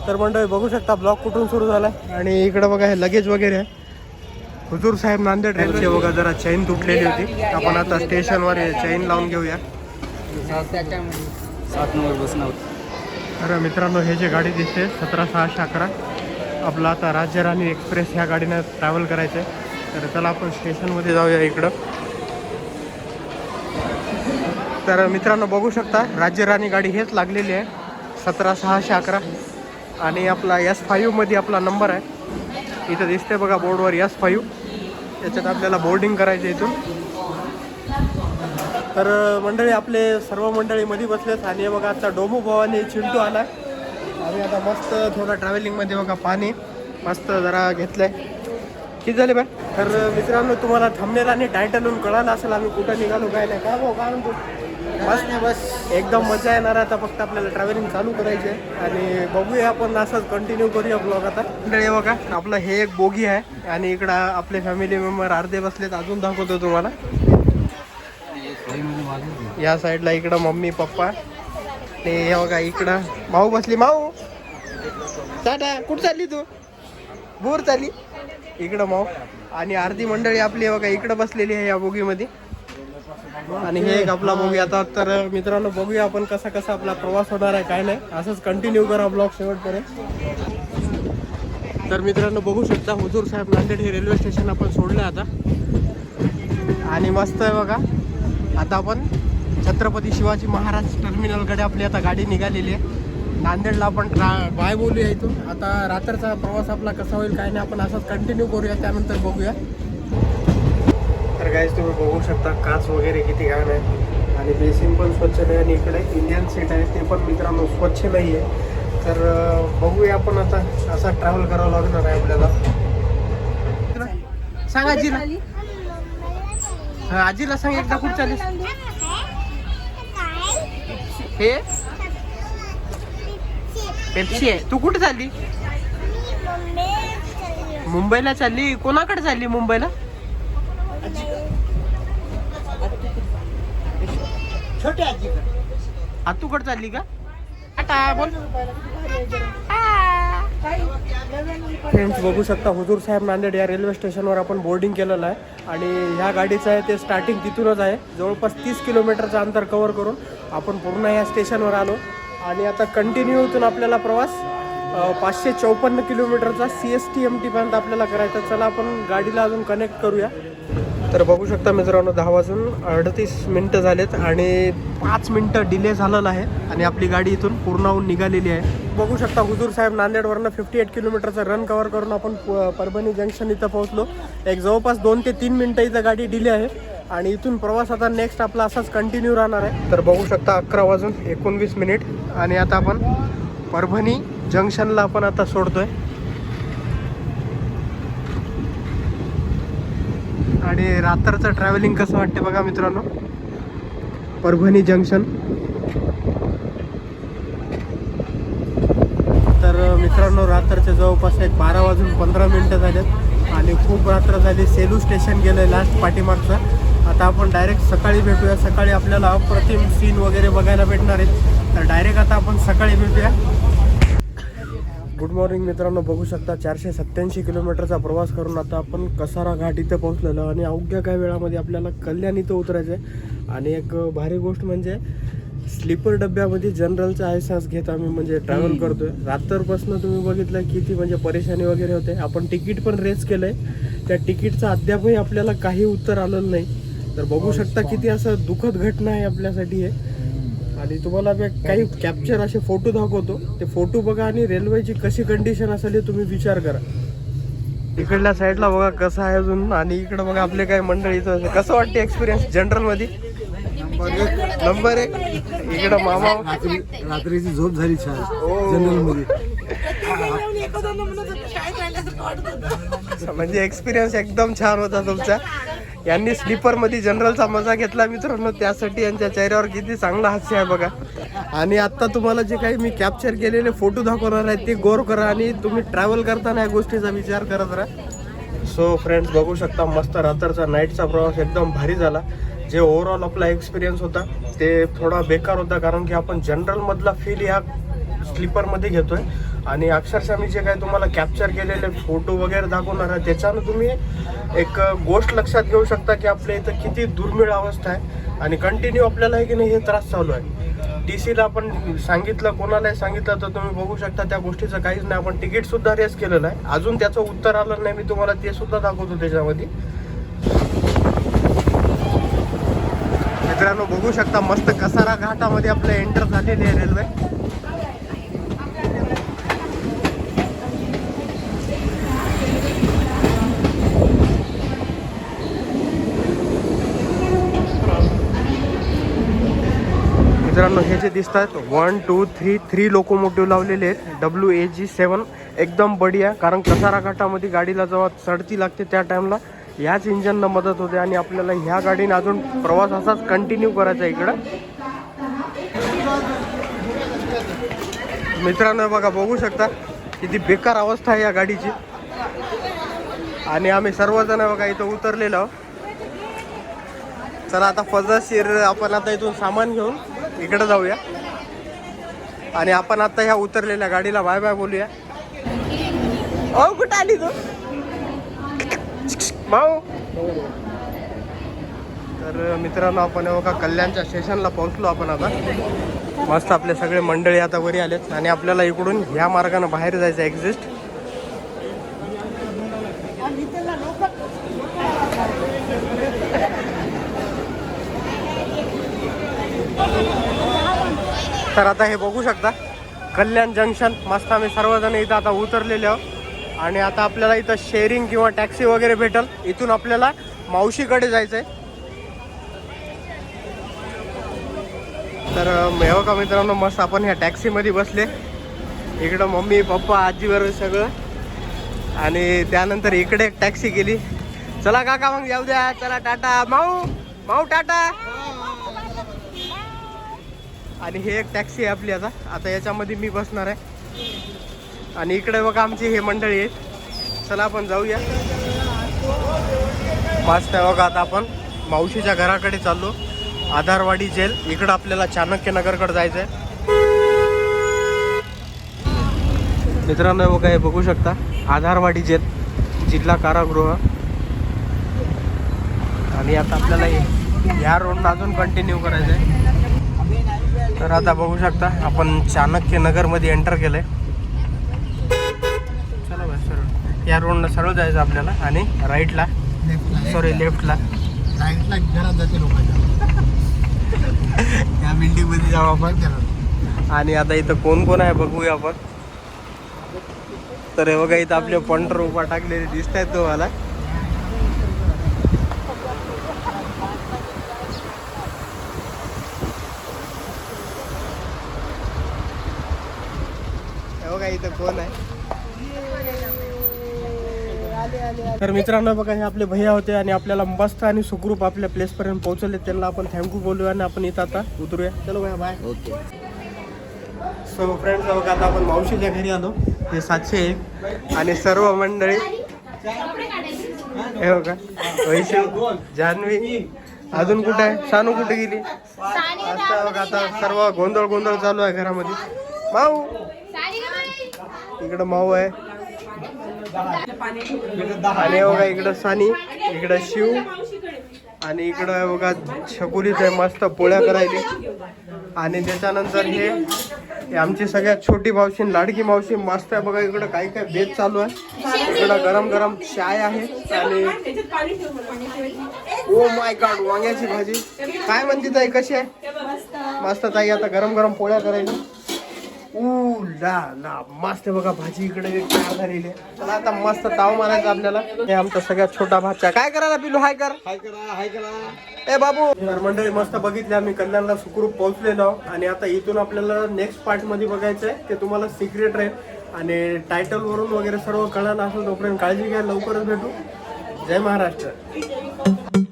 तर मंडळी बघू शकता ब्लॉग कुठून सुरू झाला आणि इकडे बघा हे लगेज वगैरे आहे. हुजूर साहेब नांदेड रेल्वे बघा जरा चैन तुटलेली होती. आपण आता स्टेशनवर चैन लावून घेऊया. 7 नंबर बसणार. तर मित्रांनो हे जे गाडी दिसते 17611 आपला आता राज्यराणी एक्सप्रेस ह्या गाडीनं ट्रॅव्हल करायचं आहे. तर चला आपण स्टेशनमध्ये जाऊया इकडं. तर मित्रांनो बघू शकता राज्यराणी गाडी हेच लागलेली आहे 17611 आणि आपला S5 मध्ये आपला नंबर आहे. इथं दिसते बघा बोर्डवर S5. त्याच्यात आपल्याला बोर्डिंग करायचं इथून. तर मंडळी आपले सर्व मंडळी मध्ये बसलेत आणि बघा आता डोमू भावाने चिंटू आला. आम्ही आता मस्त थोडा ट्रॅव्हलिंगमध्ये बघा पाणी मस्त जरा घेतलंय. किती झाले बाय? तर मित्रांनो तुम्हाला थंबनेल आणि टायटलहून कळालं असेल आम्ही कुठं निघालो काय नाही. काय भाऊ काय म्हणतो? मस्त नाही बस एकदम मजा येणार. आता फक्त आपल्याला ट्रॅव्हलिंग चालू करायची आहे आणि बघूया आपण असंच कंटिन्यू करूया ब्लॉग. आता मंडळी बघा आपलं हे एक बोगी आहे आणि इकडं आपले फॅमिली मेंबर अर्धे बसलेत. अजून दाखवतो तुम्हाला. या साईडला इकडं मम्मी पप्पा ते हे बघा इकडं माऊ बसली. माऊ टाटा कुठं चालली तू? बोर चालली. इकडं माऊ आणि अर्धी मंडळी आपली बघा इकडं बसलेली आहे या बोगीमध्ये आणि हे एक आपला बोगी. आता तर मित्रांनो बघूया आपण कसा कसा आपला प्रवास होणार आहे काय नाही. असंच कंटिन्यू करा ब्लॉग शेवटपर्यंत. तर मित्रांनो बघू शकता हुजूर साहेब नांदेड हे रेल्वे स्टेशन आपण सोडलं आता आणि मस्त आहे बघा. आता आपण छत्रपती शिवाजी महाराज टर्मिनलकडे आपली आता गाडी निघालेली आहे. नांदेडला आपण बाय बोलूया इथून. आता रात्रचा प्रवास आपला कसा होईल काय नाही आपण असंच कंटिन्यू करूया त्यानंतर बघूया. तर गाईज तुम्ही बघू शकता काच वगैरे किती घाण आहे आणि बेसिन पण स्वच्छ नाही आणि इकडे इंडियन सीट आहे ते पण मित्रांनो स्वच्छ नाही आहे. तर बघूया आपण आता असा ट्रॅव्हल करावं लागणार आहे आपल्याला. सांग आजीला. आजीला सांग एकदा कुठं चालेल. हे पेप्सी आहे. तू कुठे चालली? मुंबईला चालली. कोणाकडे चालली मुंबईला? छोट्या आजीकडे. आतूकडे चालली का? टाटा बोल. फ्रेंड्स बघू शकता हुजूर साहेब नांदेड या रेल्वे स्टेशनवर आपण बोर्डिंग केलेलं आहे आणि ह्या गाडीचं आहे ते स्टार्टिंग तिथूनच आहे. जवळपास 30 किलोमीटरचं अंतर कव्हर करून आपण पूर्ण या स्टेशनवर आलो आणि आता कंटिन्यू इथून आपल्याला प्रवास 554 किलोमीटरचा CSTMT पर्यंत आपल्याला करायचा. चला आपण गाडीला अजून कनेक्ट करूया. तर बघू शकता मित्रांनो 10:38 झालेत आणि 5 मिनटं डिले झालेला आहे आणि आपली गाडी इथून पूर्णहून निघालेली आहे. बघू शकता हुजूर साहेब नांदेडवरनं 58 किलोमीटरचा रन कव्हर करून आपण परभणी जंक्शन इथं पोहोचलो. एक जवळपास 2 ते 3 मिनटं इथं गाडी डिले आहे आणि इथून प्रवास आता नेक्स्ट आपला असाच कंटिन्यू राहणार आहे. तर बघू शकता 11:19 आणि आता आपण परभणी जंक्शनला आपण आता सोडतोय आणि रात्रचं ट्रॅव्हलिंग कसं वाटते बघा मित्रांनो. परभणी जंक्शन. तर मित्रांनो रात्रचे जवळपास एक 12:15 झालेत आणि खूप रात्र झाली. सेलू स्टेशन गेलं लास्ट पाठीमागचं. आता आपण डायरेक्ट सकाळी भेटूया. सकाळी आपल्याला अप्रतिम सीन वगैरे बघायला भेटणार आहेत. तर डायरेक्ट आता आपण सकाळी भेटूया. गुड मॉर्निंग मित्रांनो बघू शकता 487 किलोमीटरचा प्रवास करून आता आपण कसारा घाट इथं पोहोचलेलो आणि अवघ्या काही वेळामध्ये आपल्याला कल्याण इथं उतरायचं आहे. आणि एक भारी गोष्ट म्हणजे स्लीपर डब्यामध्ये जनरलचा अहसास घेत आम्ही म्हणजे ट्रॅव्हल करतोय. रात्रपासून तुम्ही बघितलं किती म्हणजे परेशानी वगैरे होते. आपण तिकीट पण रेस केलंय. त्या तिकीटचं अद्यापही आपल्याला काही उत्तर आलेलं नाही. तर बघू शकता किती असं दुःखद घटना आहे आपल्यासाठी हे. आणि तुम्हाला मी काही कॅप्चर असे फोटो दाखवतो. ते फोटो बघा आणि रेल्वेची कशी कंडिशन असेल हे तुम्ही विचार करा. इकडल्या साईडला बघा कसं आहे अजून आणि इकडं बघा आपले काही मंडळीचं कसं वाटते एक्सपिरियन्स जनरलमध्ये. नंबर 1. इकडं मामा रात्रीची झोप झाली छान जनरलमध्ये. म्हणजे एक्सपिरियन्स एकदम छान होता तुमचा. यांनी स्लीपरमध्ये जनरलचा मजा घेतला मित्रांनो. त्यासाठी यांच्या चेहऱ्यावर किती चांगला हास्य आहे बघा. आणि आत्ता तुम्हाला जे काही मी कॅप्चर केलेले फोटो दाखवणार आहे ते गौर करा आणि तुम्ही ट्रॅव्हल करताना या गोष्टीचा विचार करत राहा. सो फ्रेंड्स बघू शकता मस्त रात्रचा नाईटचा प्रवास एकदम भारी झाला. जे ओव्हरऑल आपला एक्सपिरियन्स होता ते थोडा बेकार होता कारण की आपण जनरलमधला फील ह्या स्लीपरमध्ये घेतोय आणि अक्षरशः मी जे काय तुम्हाला कॅप्चर केलेले फोटो वगैरे दाखवणार आहे त्याच्यानं तुम्ही एक गोष्ट लक्षात घेऊ शकता की आपल्या इथं किती दुर्मिळ अवस्था आहे आणि कंटिन्यू आपल्याला आहे की नाही हे त्रास चालू आहे. TCला आपण सांगितलं, कोणालाही सांगितलं तर तुम्ही बघू शकता त्या गोष्टीचं काहीच नाही. आपण तिकीटसुद्धा रेस केलेलं आहे, अजून त्याचं उत्तर आलं नाही. मी तुम्हाला ते सुद्धा दाखवतो त्याच्यामध्ये. मित्रांनो बघू शकता मस्त कसारा घाटामध्ये आपलं एंटर झालेली आहे रेल्वे. मित्रांनो हे जे दिसत आहेत 1 2 3 लोकोमोटिव्ह लावलेले आहेत WAG7. एकदम बढिया, कारण कसारा घाटामध्ये गाडीला जेव्हा चढती लागते त्या टाइमला ह्याच इंजननं मदत होते आणि आपल्याला ह्या गाडीने अजून प्रवास असाच कंटिन्यू करायचा इकडं. मित्रांनो बघा, बघू शकता किती बेकार अवस्था आहे या गाडीची. आणि आम्ही सर्वजण बघा इथं उतरलेलो आहोत. चला आता पद्धतशीर आपण आता इथून सामान घेऊन इकडे जाऊया आणि आपण आता ह्या उतरलेल्या गाडीला बाय बाय बोलूया. ओ कुठं आली तू भाऊ? तर मित्रांनो आपण बघा कल्याणच्या स्टेशनला पोहोचलो आपण आता. मस्त आपले सगळे मंडळी आता वरी आलेत आणि आपल्याला इकडून ह्या मार्गाने बाहेर जायचं एक्झिस्ट. तर आता हे बघू शकता कल्याण जंक्शन. मस्त आम्ही सर्वजण इथं आता उतरलेले आहोत आणि आता आपल्याला इथं शेअरिंग किंवा टॅक्सी वगैरे भेटेल. इथून आपल्याला मावशीकडे जायचं आहे. तर मेव का मित्रांनो मस्त आपण ह्या टॅक्सीमध्ये बसले. इकडं मम्मी पप्पा आजीवर सगळं आणि त्यानंतर इकडे एक टॅक्सी गेली. चला काका मग जाऊ द्या, चला टाटा माऊ टाटा. आणि हे एक टॅक्सी आहे आपली आता याच्यामध्ये मी बसणार आहे. आणि इकडे बघा आमची हे मंडळी आहेत. चला आपण जाऊया. मस्त आहे बघा, आता आपण मावशीच्या घराकडे चाललो. आधारवाडी जेल इकडं आपल्याला चाणक्यनगरकडे जायचं आहे. मित्रांनो बघा हे बघू शकता आधारवाडी जेल, जिल्हा कारागृह. आणि आता आपल्याला ह्या रोडनं अजून कंटिन्यू करायचं आहे. तर आता बघू शकता आपण चाणक्यनगरमध्ये एंटर केलंय. चला बस सरळ या रोडनं सरळ जायचं आपल्याला आणि राईटला लेफ्टला घरात जाते लोकांच्या या बिल्डिंग मध्ये जाऊ आपण. आणि आता इथं कोण कोण आहे बघूया आपण. तर हे बघा इथं आपले पंटर उभा टाकलेले दिसत आहेत तुम्हाला. बघा इथं कोण आहे. तर मित्रांनो बघा हे आपले भैया होते आणि आपल्याला मस्त आणि सुखरूप आपल्या प्लेस पर्यंत पोहोचवले. त्यांना आपण थँक्यू बोलूया आणि आपण इथं आता उतरूया. चलो भैया बाय. ओके. सो फ्रेंड्स बघा आता आपण मावशीच्या घरी आलो. हे 701 आणि सर्व मंडळी हे बघा वैशू जान्हवी अजून कुठे आहे, सानू कुठे गेली. आता बघा आता सर्व गोंधळ चालू आहे घरामध्ये. माऊ इकडं माऊ आहे आणि बघा इकडं सानी, इकडं शिव आणि इकडं बघा छकुलीच आहे मस्त पोळ्या करायली. आणि त्याच्यानंतर हे आमची सगळ्यात छोटी मावशी लाडकी मावशी मस्त आहे बघा. इकडं काही काय बेत चालू आहे. इकडं गरम गरम चाय आहे आणि ओ माय गॉड वांग्याची भाजी. काय म्हणते ताई कशी आहे? मस्त ताई आता गरम गरम पोळ्या करायला. ला मस्त बघा भाजी इकडे तयार झालेली आहे. चला आता मस्त ताव मारायचा आपल्याला. हे आमचा सगळ्यात छोटा भाचा. काय करायला पिलू? हाय करा ए बाबू. मंडळी मस्त बघितले आम्ही कल्याणला सुखरूप पोहोचलेलो आहोत आणि आता इथून आपल्याला नेक्स्ट पार्ट मध्ये बघायचं आहे. ते तुम्हाला सिक्रेट राहील आणि टायटल वरून वगैरे सर्व कळालं असेल. तोपर्यंत काळजी घ्या. लवकरच भेटू. जय महाराष्ट्र.